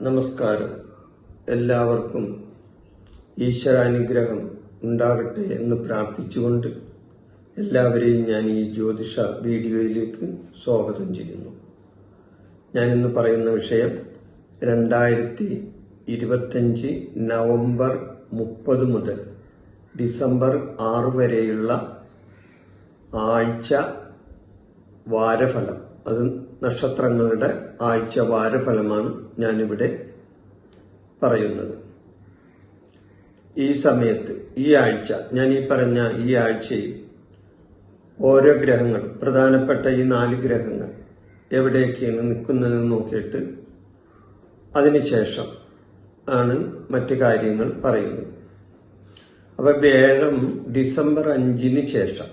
നമസ്കാരം. എല്ലാവർക്കും ഈശ്വരാനുഗ്രഹം ഉണ്ടാകട്ടെ എന്ന് പ്രാർത്ഥിച്ചുകൊണ്ട് എല്ലാവരെയും ഞാൻ ഈ ജ്യോതിഷ വീഡിയോയിലേക്ക് സ്വാഗതം ചെയ്യുന്നു. ഞാനിന്ന് പറയുന്ന വിഷയം 2025 നവംബർ 30 മുതൽ ഡിസംബർ 6 വരെയുള്ള ആഴ്ച വാരഫലം. അത് നക്ഷത്രങ്ങളുടെ ആഴ്ച വാരഫലമാണ് ഞാനിവിടെ പറയുന്നത്. ഈ സമയത്ത് ഈ ആഴ്ച ഞാൻ ഈ പറഞ്ഞ ഈ ആഴ്ചയിൽ ഓരോ ഗ്രഹങ്ങൾ, പ്രധാനപ്പെട്ട ഈ 4 ഗ്രഹങ്ങൾ എവിടെയൊക്കെയാണ് നിൽക്കുന്നതെന്ന് നോക്കിയിട്ട് അതിനുശേഷം ആണ് മറ്റു കാര്യങ്ങൾ പറയുന്നത്. അപ്പൊ വ്യാഴം ഡിസംബർ 5 ശേഷം,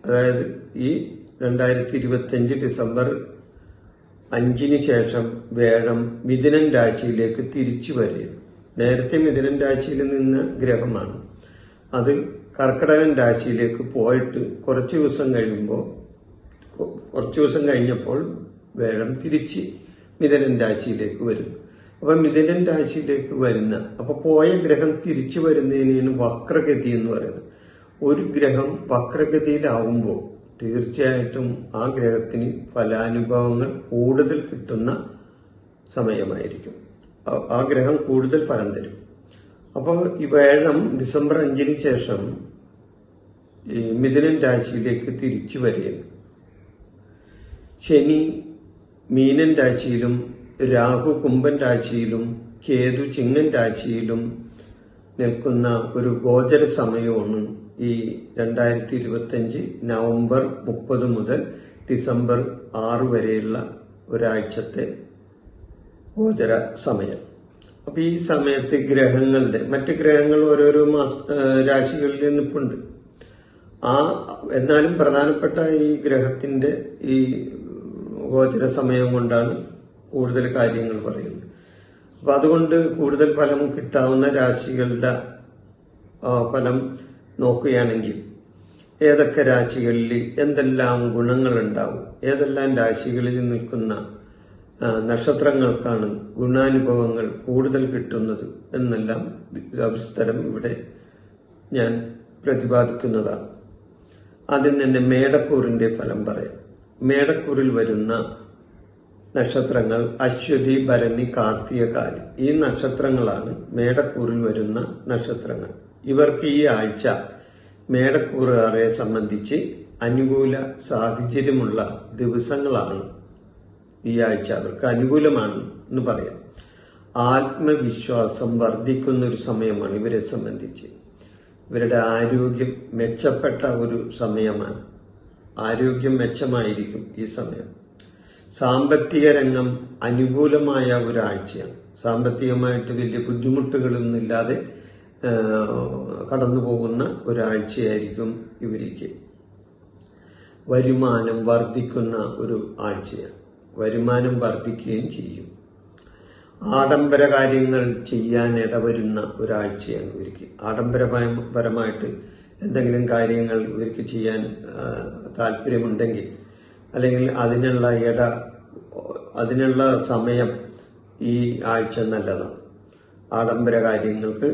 അതായത് ഈ 2025 ഡിസംബർ 5 ശേഷം വ്യാഴം മിഥുനൻ രാശിയിലേക്ക് തിരിച്ചു വരികയാണ്. നേരത്തെ മിഥുനൻ രാശിയിൽ നിന്ന ഗ്രഹമാണ്. അത് കർക്കിടകൻ രാശിയിലേക്ക് പോയിട്ട് കുറച്ചു ദിവസം കഴിഞ്ഞപ്പോൾ വ്യാഴം തിരിച്ച് മിഥുനൻ രാശിയിലേക്ക് വരുന്നു. അപ്പൊ മിഥുനൻ രാശിയിലേക്ക് അപ്പൊ പോയ ഗ്രഹം തിരിച്ചു വരുന്നതിനാണ് വക്രഗതി എന്ന് പറയുന്നത്. ഒരു ഗ്രഹം വക്രഗതിയിലാവുമ്പോൾ തീർച്ചയായിട്ടും ആ ഗ്രഹത്തിന് ഫലാനുഭവങ്ങൾ കൂടുതൽ കിട്ടുന്ന സമയമായിരിക്കും. ആ ഗ്രഹം കൂടുതൽ ഫലം തരും. അപ്പോൾ ഈ വ്യാഴം ഡിസംബർ 5 ശേഷം ഈ മിഥുനൻ രാശിയിലേക്ക് തിരിച്ചു വരികയാണ്. ശനി മീനൻ രാശിയിലും രാഹു കുംഭൻ രാശിയിലും കേതു ചിങ്ങൻ രാശിയിലും നിൽക്കുന്ന ഒരു ഗോചര സമയമാണ് ഈ 2025 നവംബർ 30 മുതൽ ഡിസംബർ 6 വരെയുള്ള ഒരാഴ്ചത്തെ ഗോചര സമയം. അപ്പൊ ഈ സമയത്ത് മറ്റ് ഗ്രഹങ്ങൾ ഓരോരോ രാശികളിൽ നിൽപ്പുണ്ട്. എന്നാലും പ്രധാനപ്പെട്ട ഈ ഗ്രഹത്തിന്റെ ഈ ഗോചര സമയം കൊണ്ടാണ് കൂടുതൽ കാര്യങ്ങൾ പറയുന്നത്. അപ്പൊ അതുകൊണ്ട് കൂടുതൽ ഫലം കിട്ടാവുന്ന രാശികളുടെ ഫലം നോക്കുകയാണെങ്കിൽ ഏതൊക്കെ രാശികളിൽ എന്തെല്ലാം ഗുണങ്ങൾ ഉണ്ടാവും, ഏതെല്ലാം രാശികളിൽ നിൽക്കുന്ന നക്ഷത്രങ്ങൾക്കാണ് ഗുണാനുഭവങ്ങൾ കൂടുതൽ കിട്ടുന്നത് എന്നെല്ലാം വിസ്തരം ഇവിടെ ഞാൻ പ്രതിപാദിക്കുന്നതാണ്. ആദ്യം തന്നെ മേടക്കൂറിന്റെ ഫലം പറയാം. മേടക്കൂറിൽ വരുന്ന നക്ഷത്രങ്ങൾ അശ്വതി, ഭരണി, കാർത്തികകാലി. ഈ നക്ഷത്രങ്ങളാണ് മേടക്കൂറിൽ വരുന്ന നക്ഷത്രങ്ങൾ. ഇവർക്ക് ഈ ആഴ്ച മേടക്കൂറുകാരെ സംബന്ധിച്ച് അനുകൂല സാഹചര്യമുള്ള ദിവസങ്ങളാണ്. ഈ ആഴ്ച അവർക്ക് അനുകൂലമാണ് എന്ന് പറയാം. ആത്മവിശ്വാസം വർദ്ധിക്കുന്ന ഒരു സമയമാണ് ഇവരെ സംബന്ധിച്ച്. ഇവരുടെ ആരോഗ്യം മെച്ചപ്പെട്ട ഒരു സമയമാണ്. ആരോഗ്യം മെച്ചമായിരിക്കും ഈ സമയം. സാമ്പത്തിക രംഗം അനുകൂലമായ ഒരാഴ്ചയാണ്. സാമ്പത്തികമായിട്ട് വലിയ ബുദ്ധിമുട്ടുകളൊന്നുമില്ലാതെ കടന്നു പോകുന്ന ഒരാഴ്ചയായിരിക്കും ഇവർക്ക്. വരുമാനം വർദ്ധിക്കുന്ന ഒരു ആഴ്ചയാണ്. വരുമാനം വർദ്ധിക്കുകയും ചെയ്യും. ആഡംബര കാര്യങ്ങൾ ചെയ്യാൻ ഇടവരുന്ന ഒരാഴ്ചയാണ് ഇവർക്ക്. ആഡംബരപരമായിട്ട് എന്തെങ്കിലും കാര്യങ്ങൾ ഇവർക്ക് ചെയ്യാൻ താല്പര്യമുണ്ടെങ്കിൽ, അല്ലെങ്കിൽ അതിനുള്ള സമയം ഈ ആഴ്ച നല്ലതാണ്. ആഡംബര കാര്യങ്ങൾക്ക്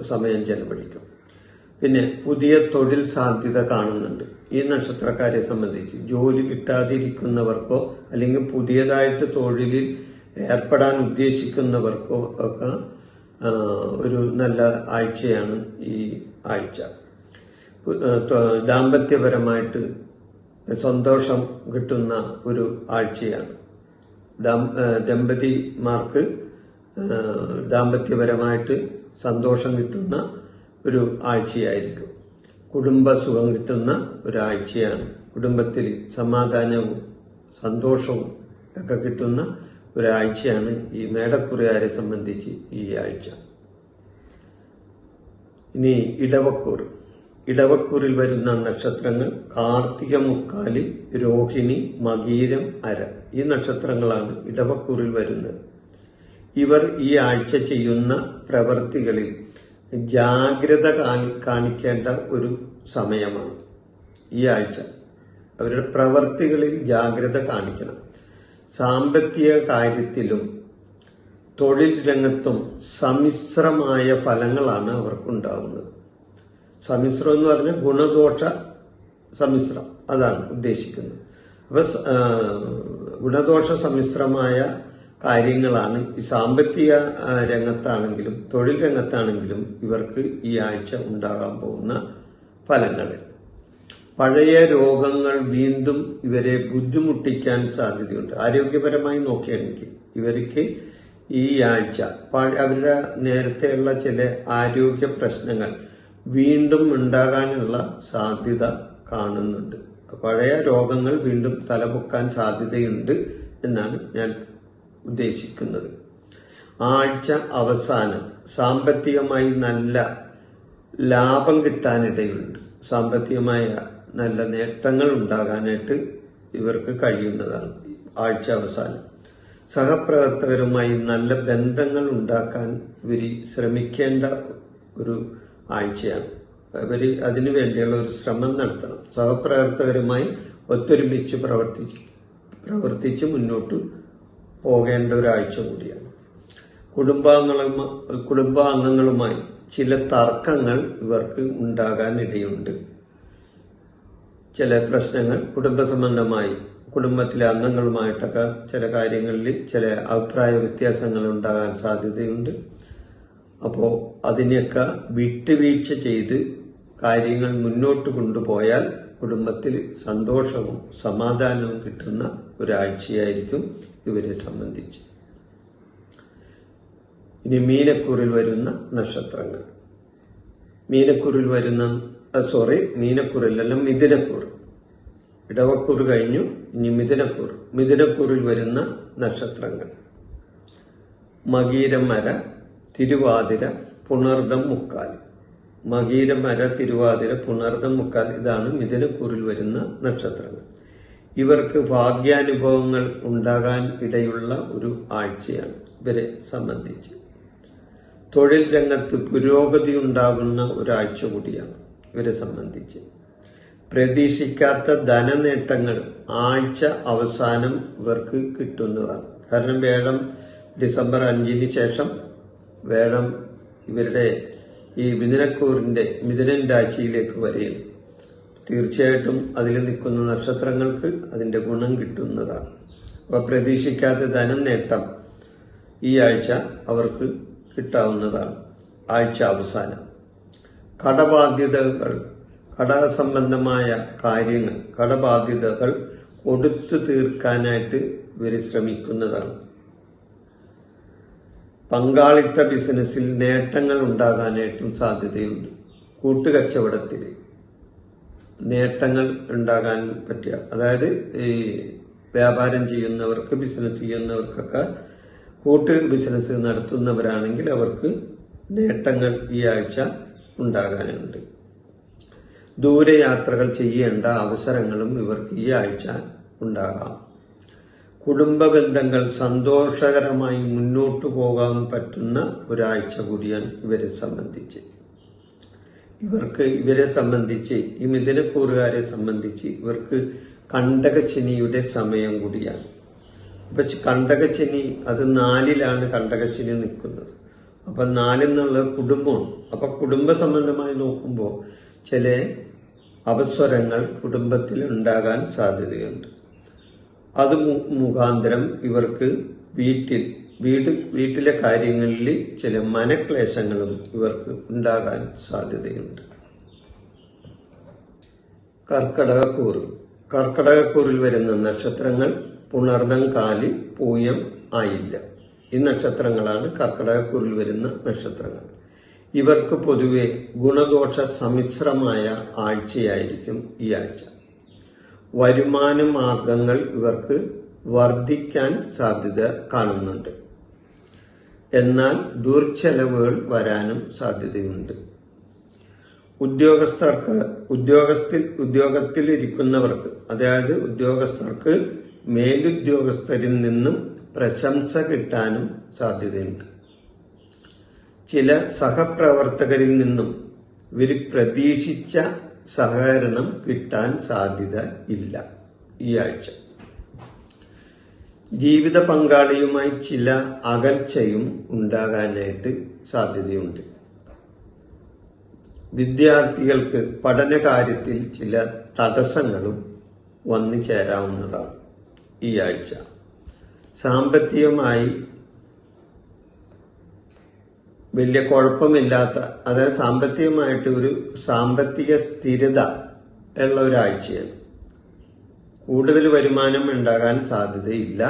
സമയം ചെലവഴിക്കും. പിന്നെ പുതിയ തൊഴിൽ സാധ്യത കാണുന്നുണ്ട്. ഈ നക്ഷത്രക്കാരെ സംബന്ധിച്ച് ജോലി കിട്ടാതിരിക്കുന്നവർക്കോ അല്ലെങ്കിൽ പുതിയതായിട്ട് തൊഴിലിൽ ഏർപ്പെടാൻ ഉദ്ദേശിക്കുന്നവർക്കോ ഒക്കെ ഒരു നല്ല ആഴ്ചയാണ് ഈ ആഴ്ച. ദാമ്പത്യപരമായിട്ട് സന്തോഷം കിട്ടുന്ന ഒരു ആഴ്ചയാണ്. ദമ്പതിമാർക്ക് ദാമ്പത്യപരമായിട്ട് സന്തോഷം കിട്ടുന്ന ഒരു ആഴ്ചയായിരിക്കും. കുടുംബസുഖം കിട്ടുന്ന ഒരാഴ്ചയാണ്. കുടുംബത്തിൽ സമാധാനവും സന്തോഷവും ഒക്കെ കിട്ടുന്ന ഒരാഴ്ചയാണ് ഈ മേടക്കുറുകാരെ സംബന്ധിച്ച് ഈ ആഴ്ച. ഇനി ഇടവക്കൂറിൽ വരുന്ന നക്ഷത്രങ്ങൾ കാർത്തിക, മുക്കാലി, രോഹിണി, മകീരം, അര. ഈ നക്ഷത്രങ്ങളാണ് ഇടവക്കൂറിൽ വരുന്നത്. ഇവർ ഈ ആഴ്ച ചെയ്യുന്ന പ്രവൃത്തികളിൽ ജാഗ്രത കാണിക്കേണ്ട ഒരു സമയമാണ് ഈ ആഴ്ച. അവരുടെ പ്രവർത്തികളിൽ ജാഗ്രത കാണിക്കണം. സാമ്പത്തിക കാര്യത്തിലും തൊഴിൽ രംഗത്തും സമ്മിശ്രമായ ഫലങ്ങളാണ് അവർക്കുണ്ടാവുന്നത്. സമ്മിശ്രം എന്ന് പറഞ്ഞാൽ ഗുണദോഷ സമ്മിശ്രം, അതാണ് ഉദ്ദേശിക്കുന്നത്. അപ്പൊ ഗുണദോഷ സമ്മിശ്രമായ കാര്യങ്ങളാണ് ഈ സാമ്പത്തിക രംഗത്താണെങ്കിലും തൊഴിൽ രംഗത്താണെങ്കിലും ഇവർക്ക് ഈ ആഴ്ച ഉണ്ടാകാൻ പോകുന്ന ഫലങ്ങൾ. പഴയ രോഗങ്ങൾ വീണ്ടും ഇവരെ ബുദ്ധിമുട്ടിക്കാൻ സാധ്യതയുണ്ട്. ആരോഗ്യപരമായി നോക്കുകയാണെങ്കിൽ ഇവർക്ക് ഈ ആഴ്ച അവരുടെ നേരത്തെയുള്ള ചില ആരോഗ്യ പ്രശ്നങ്ങൾ വീണ്ടും ഉണ്ടാകാനുള്ള സാധ്യത കാണുന്നുണ്ട്. പഴയ രോഗങ്ങൾ വീണ്ടും തലപൊക്കാൻ സാധ്യതയുണ്ട് എന്നാണ് ഞാൻ ഉദ്ദേശിക്കുന്നത്. ആഴ്ച അവസാനം സാമ്പത്തികമായി നല്ല ലാഭം കിട്ടാനിടയുണ്ട്. സാമ്പത്തികമായ നല്ല നേട്ടങ്ങൾ ഉണ്ടാകാനായിട്ട് ഇവർക്ക് കഴിയുന്നതാണ് ആഴ്ച അവസാനം. സഹപ്രവർത്തകരുമായി നല്ല ബന്ധങ്ങൾ ഉണ്ടാക്കാൻ ഇവർ ശ്രമിക്കേണ്ട ഒരു ആഴ്ചയാണ്. ഇവർ അതിനു വേണ്ടിയുള്ള ഒരു ശ്രമം നടത്തണം. സഹപ്രവർത്തകരുമായി ഒത്തൊരുമിച്ച് പ്രവർത്തിച്ച് മുന്നോട്ട് പോകേണ്ട ഒരാഴ്ച കൂടിയാണ്. കുടുംബാംഗങ്ങളുമായി ചില തർക്കങ്ങൾ ഇവർക്ക് ഉണ്ടാകാൻ ഇടയുണ്ട്. ചില പ്രശ്നങ്ങൾ കുടുംബസംബന്ധമായി കുടുംബത്തിലെ അംഗങ്ങളുമായിട്ടൊക്കെ ചില കാര്യങ്ങളിൽ ചില അഭിപ്രായ വ്യത്യാസങ്ങൾ ഉണ്ടാകാൻ സാധ്യതയുണ്ട്. അപ്പോൾ അതിനെയൊക്കെ വിട്ടുവീഴ്ച ചെയ്ത് കാര്യങ്ങൾ മുന്നോട്ട് കൊണ്ടുപോയാൽ കുടുംബത്തിൽ സന്തോഷവും സമാധാനവും കിട്ടുന്ന ഒരാഴ്ചയായിരിക്കും ഇവരെ സംബന്ധിച്ച്. ഇനി മീനക്കൂറിൽ വരുന്ന നക്ഷത്രങ്ങൾ. മീനക്കൂറിലല്ല മിഥുനക്കൂർ. ഇടവക്കൂർ കഴിഞ്ഞു, ഇനി മിഥുനക്കൂർ. മിഥുനക്കൂറിൽ വരുന്ന നക്ഷത്രങ്ങൾ മകീരമര, തിരുവാതിര, പുണർദം, മുക്കാൽ. മകീരമര, തിരുവാതിര, പുണർദം, മുക്കാൽ ഇതാണ് മിഥുനക്കൂറിൽ വരുന്ന നക്ഷത്രങ്ങൾ. ഇവർക്ക് ഭാഗ്യാനുഭവങ്ങൾ ഉണ്ടാകാൻ ഇടയുള്ള ഒരു ആഴ്ചയാണ് ഇവരെ സംബന്ധിച്ച്. തൊഴിൽ രംഗത്ത് പുരോഗതി ഉണ്ടാകുന്ന ഒരാഴ്ച കൂടിയാണ് ഇവരെ സംബന്ധിച്ച്. പ്രതീക്ഷിക്കാത്ത ധനനേട്ടങ്ങൾ ആഴ്ച അവസാനം ഇവർക്ക് കിട്ടുന്നതാണ്. കാരണം വേഴം ഡിസംബർ 5 ശേഷം വേഴം ഇവരുടെ ഈ മിഥുനൻ രാശിയിലേക്ക് വരികയാണ്. തീർച്ചയായിട്ടും അതിൽ നിൽക്കുന്ന നക്ഷത്രങ്ങൾക്ക് അതിന്റെ ഗുണം കിട്ടുന്നതാണ്. അപ്പോൾ പ്രതീക്ഷിക്കാത്ത ധനനേട്ടം ഈ ആഴ്ച അവർക്ക് കിട്ടാവുന്നതാണ് ആഴ്ച അവസാനം. കടസംബന്ധമായ കാര്യങ്ങൾ, കടബാധ്യതകൾ കൊടുത്തു തീർക്കാനായിട്ട് ഇവർ ശ്രമിക്കുന്നതാണ്. പങ്കാളിത്ത ബിസിനസ്സിൽ നേട്ടങ്ങൾ ഉണ്ടാകാനായിട്ടും സാധ്യതയുണ്ട്. കൂട്ടുകച്ചവടത്തിൽ നേട്ടങ്ങൾ ഉണ്ടാകാൻ പറ്റുക, അതായത് ഈ വ്യാപാരം ചെയ്യുന്നവർക്ക്, ബിസിനസ് ചെയ്യുന്നവർക്കൊക്കെ കൂട്ട് ബിസിനസ് നടത്തുന്നവരാണെങ്കിൽ അവർക്ക് നേട്ടങ്ങൾ ഈ ആഴ്ച ഉണ്ടാകാനുണ്ട്. ദൂരയാത്രകൾ ചെയ്യേണ്ട അവസരങ്ങളും ഇവർക്ക് ഈ ആഴ്ച ഉണ്ടാകാം. കുടുംബ ബന്ധങ്ങൾ സന്തോഷകരമായി മുന്നോട്ടു പോകാൻ പറ്റുന്ന ഒരാഴ്ച കൂടിയാണ് ഇവരെ സംബന്ധിച്ച്. ഈ മിഥുനക്കൂറുകാരെ സംബന്ധിച്ച് ഇവർക്ക് കണ്ടകശനിയുടെ സമയം കൂടിയാണ്. അപ്പൊ കണ്ടകശനി അത് 4-ലാണ് കണ്ടകശനി നിൽക്കുന്നത്. അപ്പൊ 4 എന്നുള്ളത് കുടുംബമാണ്. അപ്പൊ കുടുംബ സംബന്ധമായി നോക്കുമ്പോൾ ചില അവസരങ്ങൾ കുടുംബത്തിൽ ഉണ്ടാകാൻ സാധ്യതയുണ്ട്. അത് മുഖാന്തരം ഇവർക്ക് വീട്ടിലെ കാര്യങ്ങളിൽ ചില മനക്ലേശങ്ങളും ഇവർക്ക് ഉണ്ടാകാൻ സാധ്യതയുണ്ട്. കർക്കടകക്കൂറിൽ വരുന്ന നക്ഷത്രങ്ങൾ പുണർദം, കാലി, പൂയം, ആയില്ല. ഈ നക്ഷത്രങ്ങളാണ് കർക്കടകക്കൂറിൽ വരുന്ന നക്ഷത്രങ്ങൾ. ഇവർക്ക് പൊതുവെ ഗുണദോഷ സമ്മിശ്രമായ ആഴ്ചയായിരിക്കും ഈ ആഴ്ച. വരുമാന മാർഗങ്ങൾ ഇവർക്ക് വർദ്ധിക്കാൻ സാധ്യത കാണുന്നുണ്ട്. എന്നാൽ ദുർച്ചെലവുകൾ വരാനും സാധ്യതയുണ്ട്. ഉദ്യോഗത്തിലിരിക്കുന്നവർക്ക്, അതായത് ഉദ്യോഗസ്ഥർക്ക് മേലുദ്യോഗസ്ഥരിൽ നിന്നും പ്രശംസ കിട്ടാനും സാധ്യതയുണ്ട്. ചില സഹപ്രവർത്തകരിൽ നിന്നും ഇവർ പ്രതീക്ഷിച്ച സഹകരണം കിട്ടാൻ സാധ്യത ഇല്ല ഈ ആഴ്ച. ജീവിത പങ്കാളിയുമായി ചില അകൽച്ചയും ഉണ്ടാകാനായിട്ട് സാധ്യതയുണ്ട്. വിദ്യാർത്ഥികൾക്ക് പഠനകാര്യത്തിൽ ചില തടസ്സങ്ങളും വന്നു ചേരാവുന്നതാണ് ഈ ആഴ്ച. സാമ്പത്തികമായി വലിയ കുഴപ്പമില്ലാത്ത, അതായത് സാമ്പത്തികമായിട്ട് ഒരു സാമ്പത്തിക സ്ഥിരത ഉള്ള ഒരാഴ്ചയാണ്. കൂടുതൽ വരുമാനം ഉണ്ടാകാൻ സാധ്യതയില്ല.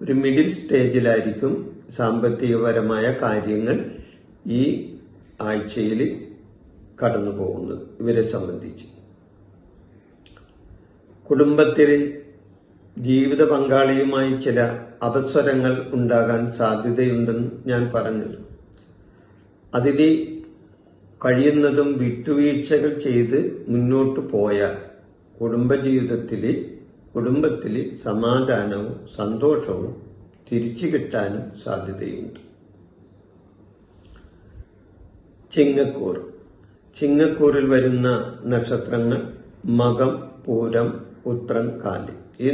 ഒരു മിഡിൽ സ്റ്റേജിലായിരിക്കും സാമ്പത്തികപരമായ കാര്യങ്ങൾ ഈ ആഴ്ചയിൽ കടന്നു പോകുന്നത് ഇവരെ സംബന്ധിച്ച്. കുടുംബത്തിൽ ജീവിത പങ്കാളിയുമായി ചില അവസരങ്ങൾ ഉണ്ടാകാൻ സാധ്യതയുണ്ടെന്ന് ഞാൻ പറഞ്ഞല്ലോ. അതിന് കഴിയുന്നതും വിട്ടുവീഴ്ചകൾ ചെയ്ത് മുന്നോട്ട് പോയാൽ കുടുംബത്തിൽ സമാധാനവും സന്തോഷവും തിരിച്ചു കിട്ടാനും സാധ്യതയുണ്ട്. ചിങ്ങക്കൂറിൽ വരുന്ന നക്ഷത്രങ്ങൾ മകം, പൂരം, ഉത്രം, കാലി. ഈ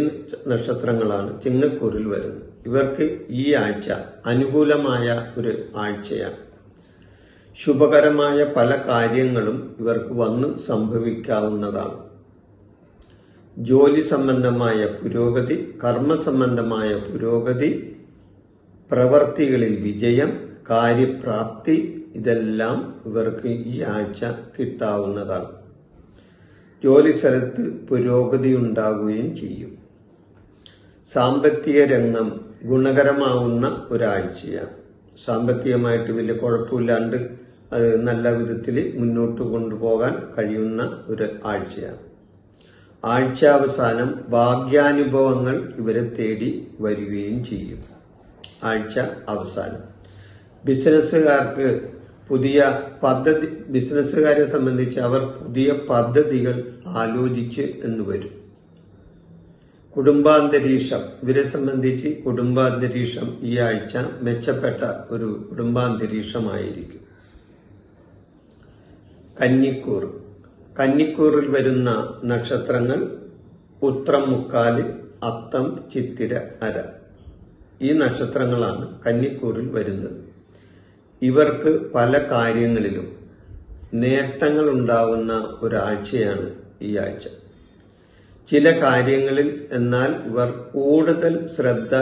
നക്ഷത്രങ്ങളാണ് ചിങ്ങക്കൂറിൽ വരുന്നത്. ഇവർക്ക് ഈ ആഴ്ച അനുകൂലമായ ഒരു ആഴ്ചയാണ്. ശുഭകരമായ പല കാര്യങ്ങളും ഇവർക്ക് വന്ന് സംഭവിക്കാവുന്നതാണ്. ജോലി സംബന്ധമായ പുരോഗതി, കർമ്മസംബന്ധമായ പുരോഗതി, പ്രവർത്തികളിൽ വിജയം, കാര്യപ്രാപ്തി, ഇതെല്ലാം ഇവർക്ക് ഈ ആഴ്ച കിട്ടാവുന്നതാണ്. ജോലി സ്ഥലത്ത് പുരോഗതി ഉണ്ടാകുകയും ചെയ്യും. സാമ്പത്തിക രംഗം ഗുണകരമാവുന്ന ഒരാഴ്ചയാണ്. സാമ്പത്തികമായിട്ട് വലിയ കുഴപ്പമില്ലാണ്ട് അത് നല്ല വിധത്തിൽ മുന്നോട്ട് കൊണ്ടുപോകാൻ കഴിയുന്ന ഒരു ആഴ്ചയാണ്. ആഴ്ചാവസാനം ഭാഗ്യാനുഭവങ്ങൾ ഇവരെ തേടി വരികയും ചെയ്യും. ആഴ്ച അവസാനം ബിസിനസ്സുകാർക്ക് ബിസിനസ്സുകാരെ സംബന്ധിച്ച് അവർ പുതിയ പദ്ധതികൾ ആലോചിച്ച് എന്ന് വരും. കുടുംബാന്തരീക്ഷം ഇവരെ സംബന്ധിച്ച് കുടുംബാന്തരീക്ഷം ഈ ആഴ്ച മെച്ചപ്പെട്ട ഒരു കുടുംബാന്തരീക്ഷമായിരിക്കും. കന്നിക്കൂറിൽ വരുന്ന നക്ഷത്രങ്ങൾ ഉത്രം, മുക്കാല്, അത്തം, ചിത്തിര, അര. ഈ നക്ഷത്രങ്ങളാണ് കന്നിക്കൂറിൽ വരുന്നത്. ഇവർക്ക് പല കാര്യങ്ങളിലും നേട്ടങ്ങൾ ഉണ്ടാവുന്ന ഒരാഴ്ചയാണ് ഈ ആഴ്ച. ചില കാര്യങ്ങളിൽ എന്നാൽ ഇവർ കൂടുതൽ ശ്രദ്ധ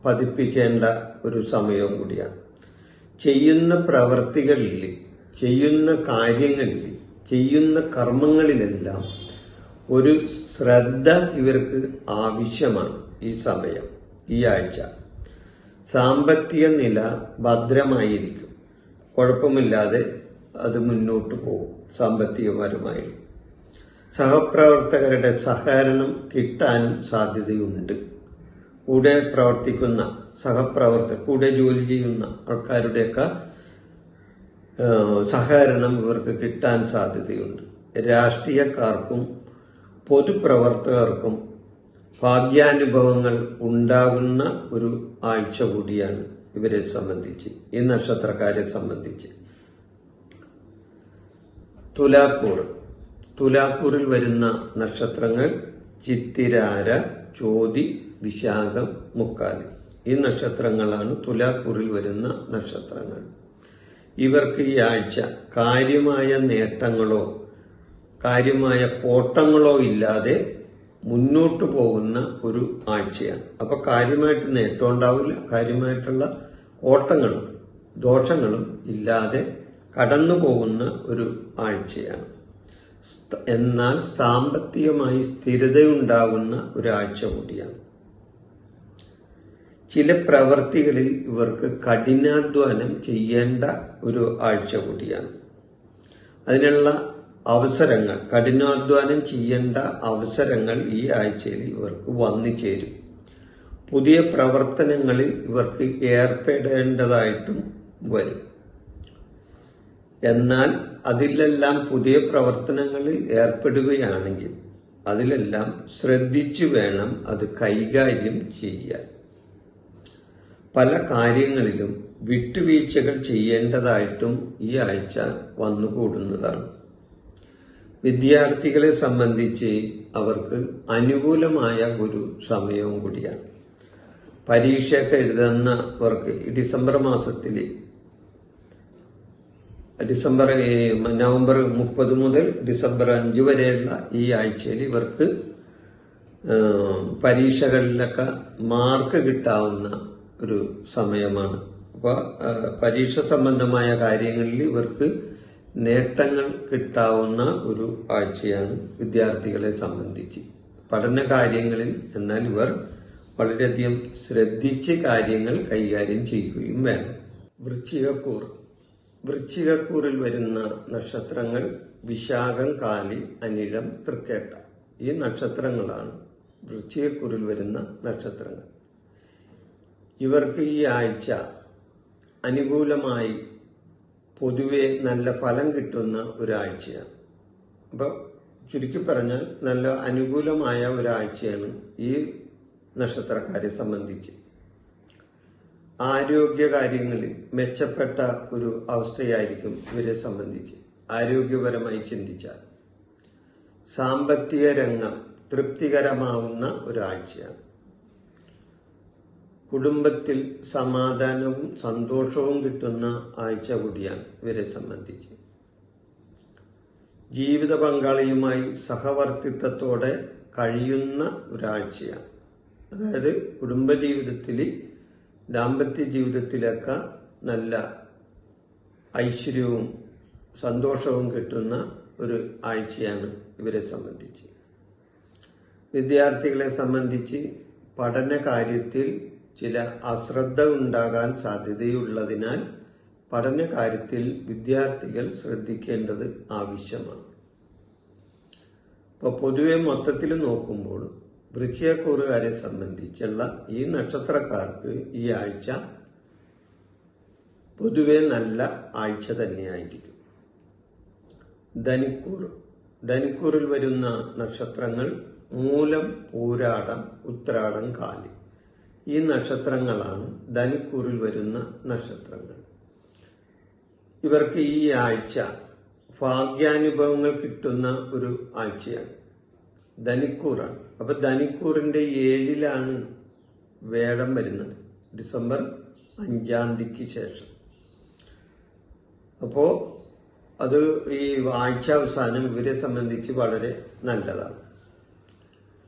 പതിപ്പിക്കേണ്ട ഒരു സമയവും കൂടിയാണ്. ചെയ്യുന്ന പ്രവർത്തികളിൽ, ചെയ്യുന്ന കാര്യങ്ങളിൽ, ചെയ്യുന്ന കർമ്മങ്ങളിലെല്ലാം ഒരു ശ്രദ്ധ ഇവർക്ക് ആവശ്യമാണ് ഈ സമയം, ഈ ആഴ്ച. സാമ്പത്തിക നില ഭദ്രമായിരിക്കും. കുഴപ്പമില്ലാതെ അത് മുന്നോട്ട് പോകും. സാമ്പത്തികപരമായി സഹപ്രവർത്തകരുടെ സഹകരണം കിട്ടാനും സാധ്യതയുണ്ട്. കൂടെ പ്രവർത്തിക്കുന്ന കൂടെ ജോലി ചെയ്യുന്ന ആൾക്കാരുടെയൊക്കെ സഹകരണം ഇവർക്ക് കിട്ടാൻ സാധ്യതയുണ്ട്. രാഷ്ട്രീയക്കാർക്കും പൊതുപ്രവർത്തകർക്കും ഭാഗ്യാനുഭവങ്ങൾ ഉണ്ടാകുന്ന ഒരു ആഴ്ച കൂടിയാണ് ഇവരെ സംബന്ധിച്ച്, ഈ നക്ഷത്രക്കാരെ സംബന്ധിച്ച്. തുലാക്കൂറിൽ വരുന്ന നക്ഷത്രങ്ങൾ ചിത്തിരാര, ചോതി, വിശാഖം, മുക്കാലി. ഈ നക്ഷത്രങ്ങളാണ് തുലാക്കൂറിൽ വരുന്ന നക്ഷത്രങ്ങൾ. ഇവർക്ക് ഈ ആഴ്ച കാര്യമായ നേട്ടങ്ങളോ കാര്യമായ കോട്ടങ്ങളോ ഇല്ലാതെ മുന്നോട്ട് പോകുന്ന ഒരു ആഴ്ചയാണ്. അപ്പൊ കാര്യമായിട്ട് നേട്ടം ഉണ്ടാവില്ല, കാര്യമായിട്ടുള്ള കോട്ടങ്ങളും ദോഷങ്ങളും ഇല്ലാതെ കടന്നു പോകുന്ന ഒരു ആഴ്ചയാണ്. എന്നാൽ സാമ്പത്തികമായി സ്ഥിരതയുണ്ടാകുന്ന ഒരാഴ്ച കൂടിയാണ്. ചില പ്രവർത്തികളിൽ ഇവർക്ക് കഠിനാധ്വാനം ചെയ്യേണ്ട ഒരു ആഴ്ച കൂടിയാണ്. അതിനുള്ള അവസരങ്ങൾ, കഠിനാധ്വാനം ചെയ്യേണ്ട അവസരങ്ങൾ ഈ ആഴ്ചയിൽ ഇവർക്ക് വന്നു ചേരും. പുതിയ പ്രവർത്തനങ്ങളിൽ ഇവർക്ക് ഏർപ്പെടേണ്ടതായിട്ടും വരും. എന്നാൽ അതിലെല്ലാം പുതിയ പ്രവർത്തനങ്ങളിൽ ഏർപ്പെടുകയാണെങ്കിൽ അതിലെല്ലാം ശ്രദ്ധിച്ചു വേണം അത് കൈകാര്യം ചെയ്യാൻ. പല കാര്യങ്ങളിലും വിട്ടുവീഴ്ചകൾ ചെയ്യേണ്ടതായിട്ടും ഈ ആഴ്ച വന്നുകൂടുന്നതാണ്. വിദ്യാർത്ഥികളെ സംബന്ധിച്ച് അവർക്ക് അനുകൂലമായ ഒരു സമയവും കൂടിയാണ്. പരീക്ഷയൊക്കെ എഴുതുന്നവർക്ക് ഡിസംബർ മാസത്തിൽ നവംബർ 30 മുതൽ ഡിസംബർ 5 വരെയുള്ള ഈ ആഴ്ചയിൽ ഇവർക്ക് പരീക്ഷകളിലൊക്കെ മാർക്ക് കിട്ടാവുന്ന ഒരു സമയമാണ്. അപ്പോൾ പരീക്ഷ സംബന്ധമായ കാര്യങ്ങളിൽ ഇവർക്ക് നേട്ടങ്ങൾ കിട്ടാവുന്ന ഒരു ആഴ്ചയാണ് വിദ്യാർത്ഥികളെ സംബന്ധിച്ച്. പഠന കാര്യങ്ങളിൽ എന്നാൽ ഇവർ വളരെയധികം ശ്രദ്ധിച്ച് കാര്യങ്ങൾ കൈകാര്യം ചെയ്യുകയും വേണം. വൃശ്ചികക്കൂർ. വൃശ്ചികക്കൂറിൽ വരുന്ന നക്ഷത്രങ്ങൾ വിശാഖം, കാലി, അനിഴം, തൃക്കേട്ട. ഈ നക്ഷത്രങ്ങളാണ് വൃശ്ചികക്കൂറിൽ വരുന്ന നക്ഷത്രങ്ങൾ. ഇവർക്ക് ഈ ആഴ്ച അനുകൂലമായി പൊതുവെ നല്ല ഫലം കിട്ടുന്ന ഒരാഴ്ചയാണ്. അപ്പോൾ ചുരുക്കി പറഞ്ഞാൽ നല്ല അനുകൂലമായ ഒരാഴ്ചയാണ് ഈ നക്ഷത്രക്കാരെ സംബന്ധിച്ച്. ആരോഗ്യകാര്യങ്ങളിൽ മെച്ചപ്പെട്ട ഒരു അവസ്ഥയായിരിക്കും ഇവരെ സംബന്ധിച്ച് ആരോഗ്യപരമായി ചിന്തിച്ചാൽ. സാമ്പത്തിക രംഗം തൃപ്തികരമാവുന്ന ഒരാഴ്ചയാണ്. കുടുംബത്തിൽ സമാധാനവും സന്തോഷവും കിട്ടുന്ന ആഴ്ച കൂടിയാണ് ഇവരെ സംബന്ധിച്ച്. ജീവിത പങ്കാളിയുമായി സഹവർത്തിത്വത്തോടെ കഴിയുന്ന ഒരാഴ്ചയാണ്. അതായത് കുടുംബജീവിതത്തിൽ, ദാമ്പത്യ ജീവിതത്തിലൊക്കെ നല്ല ഐശ്വര്യവും സന്തോഷവും കിട്ടുന്ന ഒരു ആഴ്ചയാണ് ഇവരെ സംബന്ധിച്ച്. വിദ്യാർത്ഥികളെ സംബന്ധിച്ച് പഠന കാര്യത്തിൽ ചില അശ്രദ്ധ ഉണ്ടാകാൻ സാധ്യതയുള്ളതിനാൽ പഠന കാര്യത്തിൽ വിദ്യാർത്ഥികൾ ശ്രദ്ധിക്കേണ്ടത് ആവശ്യമാണ്. ഇപ്പോൾ പൊതുവെ മൊത്തത്തിൽ നോക്കുമ്പോൾ വൃശ്ചികക്കൂറുകാരെ സംബന്ധിച്ചുള്ള ഈ നക്ഷത്രക്കാർക്ക് ഈ ആഴ്ച പൊതുവെ നല്ല ആഴ്ച തന്നെയായിരിക്കും. ധനുക്കൂർ. ധനുക്കൂറിൽ വരുന്ന നക്ഷത്രങ്ങൾ മൂലം, പൂരാടം, ഉത്രാടം, കാലി. ഈ നക്ഷത്രങ്ങളാണ് ധനുക്കൂറിൽ വരുന്ന നക്ഷത്രങ്ങൾ. ഇവർക്ക് ഈ ആഴ്ച ഭാഗ്യാനുഭവങ്ങൾ കിട്ടുന്ന ഒരു ആഴ്ചയാണ്. ധനുക്കൂറാണ്. അപ്പൊ ധനുക്കൂറിന്റെ 7-ലാണ് വേഴം വരുന്നത്, ഡിസംബർ 5-ാം തീയതിക്ക് ശേഷം. അപ്പോ അത് ഈ ആഴ്ച അവസാനം ഇവരെ സംബന്ധിച്ച് വളരെ നല്ലതാണ്.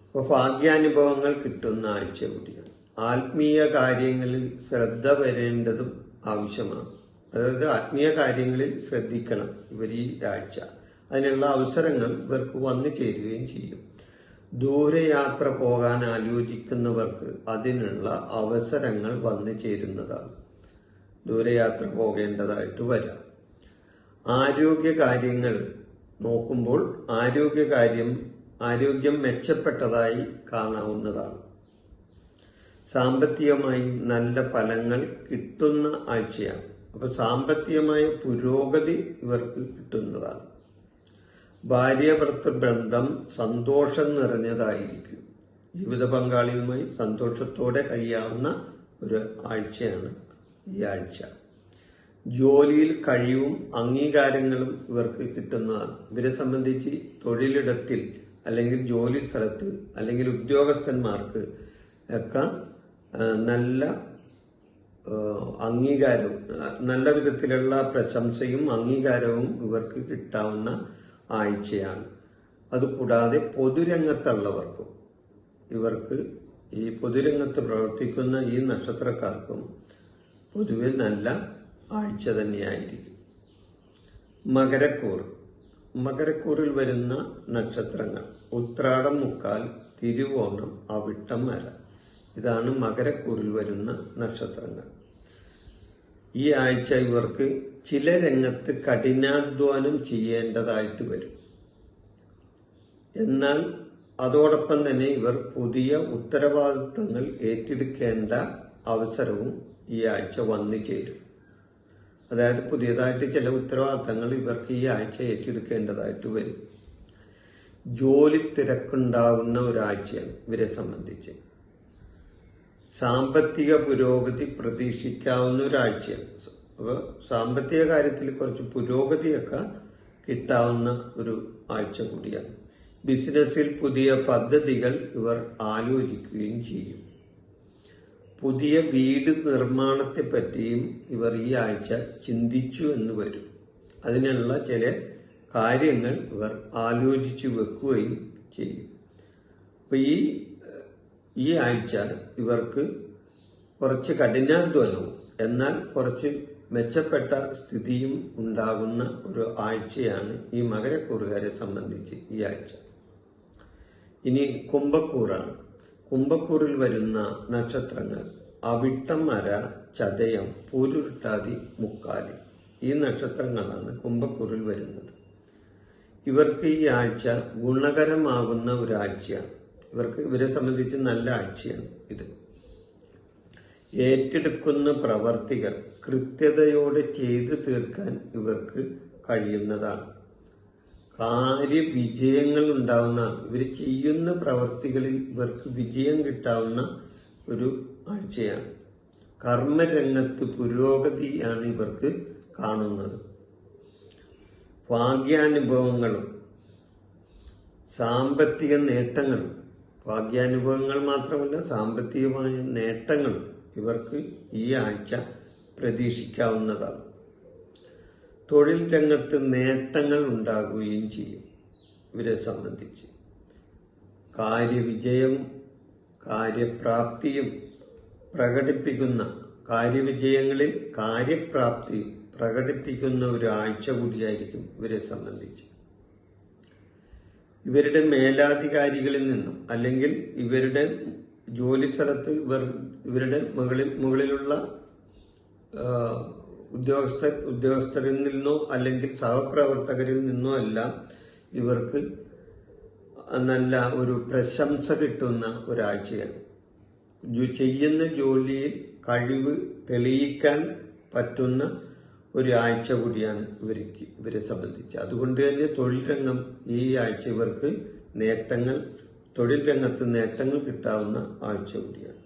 അപ്പോൾ ഭാഗ്യാനുഭവങ്ങൾ കിട്ടുന്ന ആഴ്ച കൂടിയാണ്. ആത്മീയ കാര്യങ്ങളിൽ ശ്രദ്ധ വരേണ്ടതും ആവശ്യമാണ്. അതായത് ആത്മീയ കാര്യങ്ങളിൽ ശ്രദ്ധിക്കണം ഇവർ ഈ ആഴ്ച. അതിനുള്ള അവസരങ്ങൾ ഇവർക്ക് വന്നു ചേരുകയും ചെയ്യും. ദൂരയാത്ര പോകാൻ ആലോചിക്കുന്നവർക്ക് അതിനുള്ള അവസരങ്ങൾ വന്നു ചേരുന്നതാണ്. ദൂരയാത്ര പോകേണ്ടതായിട്ട് വരാം. ആരോഗ്യകാര്യങ്ങൾ നോക്കുമ്പോൾ ആരോഗ്യം മെച്ചപ്പെട്ടതായി കാണാവുന്നതാണ്. സാമ്പത്തികമായി നല്ല ഫലങ്ങൾ കിട്ടുന്ന ആഴ്ചയാണ്. അപ്പൊ സാമ്പത്തികമായ പുരോഗതി ഇവർക്ക് കിട്ടുന്നതാണ്. ഭാര്യാഭർത്തൃ ബന്ധം സന്തോഷം നിറഞ്ഞതായിരിക്കും. ജീവിത പങ്കാളിയുമായി സന്തോഷത്തോടെ കഴിയാവുന്ന ഒരു ആഴ്ചയാണ് ഈ ആഴ്ച. ജോലിയിൽ കഴിവും അംഗീകാരങ്ങളും ഇവർക്ക് കിട്ടുന്നതാണ്. ഇവരെ സംബന്ധിച്ച് തൊഴിലിടത്തിൽ അല്ലെങ്കിൽ ജോലി സ്ഥലത്ത് അല്ലെങ്കിൽ ഉദ്യോഗസ്ഥന്മാർക്ക് ഒക്കെ നല്ല അംഗീകാരവും നല്ല വിധത്തിലുള്ള പ്രശംസയും അംഗീകാരവും ഇവർക്ക് കിട്ടാവുന്ന ആഴ്ചയാണ്. അതുകൂടാതെ പൊതുരംഗത്തുള്ളവർക്കും ഇവർക്ക് ഈ പൊതുരംഗത്ത് പ്രവർത്തിക്കുന്ന ഈ നക്ഷത്രക്കാർക്കും പൊതുവെ നല്ല ആഴ്ച തന്നെയായിരിക്കും. മകരക്കൂർ. മകരക്കൂറിൽ വരുന്ന നക്ഷത്രങ്ങൾ ഉത്രാടം, മുക്കാൽ, തിരുവോണം, അവിട്ടം, മര. ഇതാണ് മകരക്കൂറിൽ വരുന്ന നക്ഷത്രങ്ങൾ. ഈ ആഴ്ച ഇവർക്ക് ചില രംഗത്ത് കഠിനാധ്വാനം ചെയ്യേണ്ടതായിട്ട് വരും. എന്നാൽ അതോടൊപ്പം തന്നെ ഇവർ പുതിയ ഉത്തരവാദിത്തങ്ങൾ ഏറ്റെടുക്കേണ്ട അവസരവും ഈ ആഴ്ച വന്നു ചേരും. അതായത് പുതിയതായിട്ട് ചില ഉത്തരവാദിത്തങ്ങൾ ഇവർക്ക് ഈ ആഴ്ച ഏറ്റെടുക്കേണ്ടതായിട്ട് വരും. ജോലി തിരക്കുണ്ടാകുന്ന ഒരാഴ്ചയാണ് ഇവരെ സംബന്ധിച്ച്. സാമ്പത്തിക പുരോഗതി പ്രതീക്ഷിക്കാവുന്ന ഒരാഴ്ചയാണ്. അപ്പോൾ സാമ്പത്തിക കാര്യത്തിൽ കുറച്ച് പുരോഗതിയൊക്കെ കിട്ടാവുന്ന ഒരു ആഴ്ച കൂടിയാണ്. ബിസിനസ്സിൽ പുതിയ പദ്ധതികൾ ഇവർ ആലോചിക്കുകയും ചെയ്യും. പുതിയ വീട് നിർമ്മാണത്തെ പറ്റിയും ഇവർ ഈ ആഴ്ച ചിന്തിച്ചു എന്ന് വരും. അതിനുള്ള ചില കാര്യങ്ങൾ ഇവർ ആലോചിച്ചു വെക്കുകയും ചെയ്യും. അപ്പൊ ഈ ആഴ്ച ഇവർക്ക് കുറച്ച് കഠിനാധ്വാനവും എന്നാൽ കുറച്ച് മെച്ചപ്പെട്ട സ്ഥിതിയും ഉണ്ടാകുന്ന ഒരു ആഴ്ചയാണ് ഈ മകരക്കൂറുകാരെ സംബന്ധിച്ച് ഈ ആഴ്ച. ഇനി കുംഭക്കൂറാണ്. കുംഭക്കൂറിൽ വരുന്ന നക്ഷത്രങ്ങൾ അവിട്ടം, മര, ചതയം, പൂരുരുട്ടാതി, മുക്കാലി. ഈ നക്ഷത്രങ്ങളാണ് കുംഭക്കൂറിൽ വരുന്നത്. ഇവർക്ക് ഈ ആഴ്ച ഗുണകരമാകുന്ന ഒരാഴ്ചയാണ്. ഇവരെ സംബന്ധിച്ച് നല്ല ആഴ്ചയാണ് ഇത്. ഏറ്റെടുക്കുന്ന പ്രവർത്തികൾ കൃത്യതയോടെ ചെയ്തു തീർക്കാൻ ഇവർക്ക് കഴിയുന്നതാണ്. കാര്യവിജയങ്ങൾ ഉണ്ടാവുന്നതാണ്. ഇവർ ചെയ്യുന്ന പ്രവർത്തികളിൽ ഇവർക്ക് വിജയം കിട്ടാവുന്ന ഒരു ആഴ്ചയാണ്. കർമ്മരംഗത്ത് പുരോഗതിയാണ് ഇവർക്ക് കാണുന്നത്. ഭാഗ്യാനുഭവങ്ങളും സാമ്പത്തിക നേട്ടങ്ങളും, ഭാഗ്യാനുഭവങ്ങൾ മാത്രമല്ല സാമ്പത്തികമായ നേട്ടങ്ങളും ഇവർക്ക് ഈ ആഴ്ച പ്രതീക്ഷിക്കാവുന്നതാണ്. തൊഴിൽ രംഗത്ത് നേട്ടങ്ങൾ ഉണ്ടാകുകയും ചെയ്യും. ഇവരെ സംബന്ധിച്ച് കാര്യവിജയം, കാര്യപ്രാപ്തിയും പ്രകടിപ്പിക്കുന്ന, കാര്യവിജയങ്ങളിൽ കാര്യപ്രാപ്തി പ്രകടിപ്പിക്കുന്ന ഒരു ആഴ്ച കൂടിയായിരിക്കും ഇവരെ സംബന്ധിച്ച്. ഇവരുടെ മേലാധികാരികളിൽ നിന്നും അല്ലെങ്കിൽ ഇവരുടെ ജോലി സ്ഥലത്ത് ഇവരുടെ മുകളിലുള്ള ഉദ്യോഗസ്ഥരിൽ നിന്നോ അല്ലെങ്കിൽ സഹപ്രവർത്തകരിൽ നിന്നോ എല്ലാം ഇവർക്ക് നല്ല ഒരു പ്രശംസ കിട്ടുന്ന ഒരാഴ്ചയാണ്. ചെയ്യുന്ന ജോലിയിൽ കഴിവ് തെളിയിക്കാൻ പറ്റുന്ന ഒരു ആഴ്ച കൂടിയാണ് ഇവരെ സംബന്ധിച്ച്. അതുകൊണ്ട് തന്നെ തൊഴിൽ രംഗം ഈ ആഴ്ച ഇവർക്ക് തൊഴിൽ രംഗത്ത് നേട്ടങ്ങൾ കിട്ടാവുന്ന ആഴ്ച കൂടിയാണ്.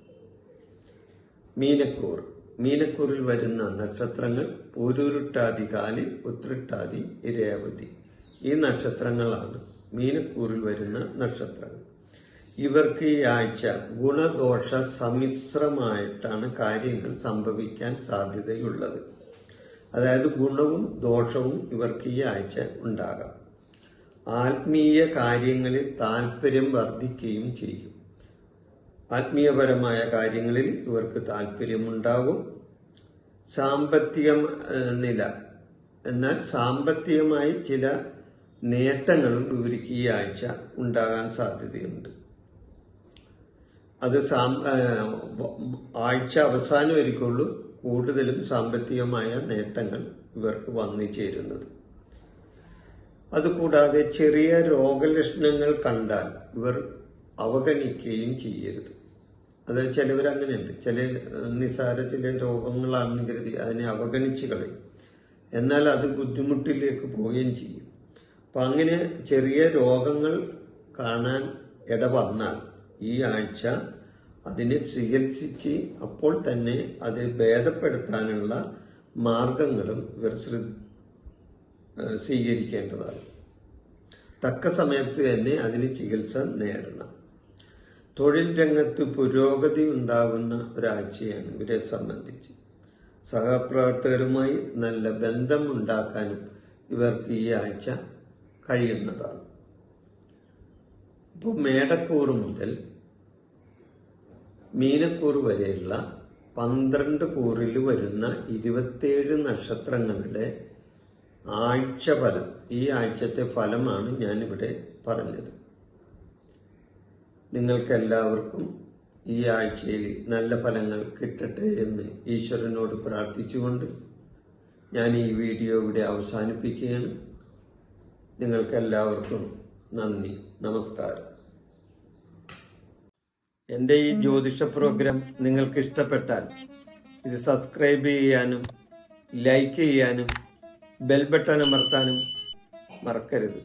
മീനക്കൂറിൽ വരുന്ന നക്ഷത്രങ്ങൾ പൂരുരുട്ടാതി, കാലി, ഉത്രട്ടാതി, രേവതി. ഈ നക്ഷത്രങ്ങളാണ് മീനക്കൂറിൽ വരുന്ന നക്ഷത്രങ്ങൾ. ഇവർക്ക് ഈ ആഴ്ച ഗുണദോഷ സമ്മിശ്രമായിട്ടാണ് കാര്യങ്ങൾ സംഭവിക്കാൻ സാധ്യതയുള്ളത്. അതായത് ഗുണവും ദോഷവും ഇവർക്ക് ഈ ആഴ്ച ഉണ്ടാകാം. ആത്മീയ കാര്യങ്ങളിൽ താല്പര്യം വർദ്ധിക്കുകയും ചെയ്യും. ആത്മീയപരമായ കാര്യങ്ങളിൽ ഇവർക്ക് താല്പര്യമുണ്ടാകും. സാമ്പത്തിക നില, എന്നാൽ സാമ്പത്തികമായി ചില നേട്ടങ്ങളും ഇവർക്ക് ഈ ആഴ്ച ഉണ്ടാകാൻ സാധ്യതയുണ്ട്. അത് ആഴ്ച അവസാനം ഒരിക്കുള്ളൂ കൂടുതലും സാമ്പത്തികമായ നേട്ടങ്ങൾ ഇവർക്ക് വന്നു ചേരുന്നത്. അതുകൂടാതെ ചെറിയ രോഗലക്ഷണങ്ങൾ കണ്ടാൽ ഇവർ അവഗണിക്കുകയും ചെയ്യരുത്. അതായത് ചിലവരങ്ങനെയുണ്ട്, ചില രോഗങ്ങളാണെന്ന് കരുതി അതിനെ അവഗണിച്ച് കളയും. എന്നാൽ അത് ബുദ്ധിമുട്ടിലേക്ക് പോവുകയും ചെയ്യും. അപ്പം അങ്ങനെ ചെറിയ രോഗങ്ങൾ കാണാൻ ഇടവന്നാൽ ഈ ആഴ്ച അതിനെ ചികിത്സിച്ച് അപ്പോൾ തന്നെ അത് ഭേദപ്പെടുത്താനുള്ള മാർഗങ്ങളും ഇവർ സ്വീകരിക്കേണ്ടതാണ്. തക്ക സമയത്ത് തന്നെ അതിന് ചികിത്സ നേടണം. തൊഴിൽ രംഗത്ത് പുരോഗതി ഉണ്ടാകുന്ന ഒരാഴ്ചയാണ് ഇവരെ സംബന്ധിച്ച്. സഹപ്രവർത്തകരുമായി നല്ല ബന്ധം ഉണ്ടാക്കാനും ഇവർക്ക് ഈ ആഴ്ച കഴിയുന്നതാണ്. ഇപ്പോൾ മേടക്കൂറ് മുതൽ മീനക്കൂറ് വരെയുള്ള 12 കൂറിൽ വരുന്ന 27 നക്ഷത്രങ്ങളുടെ ആഴ്ച ഫലം, ഈ ആഴ്ചത്തെ ഫലമാണ് ഞാനിവിടെ പറഞ്ഞത്. നിങ്ങൾക്കെല്ലാവർക്കും ഈ ആഴ്ചയിൽ നല്ല ഫലങ്ങൾ കിട്ടട്ടെ എന്ന് ഈശ്വരനോട് പ്രാർത്ഥിച്ചുകൊണ്ട് ഞാൻ ഈ വീഡിയോ ഇവിടെ അവസാനിപ്പിക്കുകയാണ്. നിങ്ങൾക്കെല്ലാവർക്കും നന്ദി, നമസ്കാരം. എൻ്റെ ഈ ജ്യോതിഷ പ്രോഗ്രാം നിങ്ങൾക്ക് ഇഷ്ടപ്പെട്ടാൽ ഇത് സബ്സ്ക്രൈബ് ചെയ്യാനും ലൈക്ക് ചെയ്യാനും ബെൽ ബട്ടൺ അമർത്താനും മറക്കരുത്.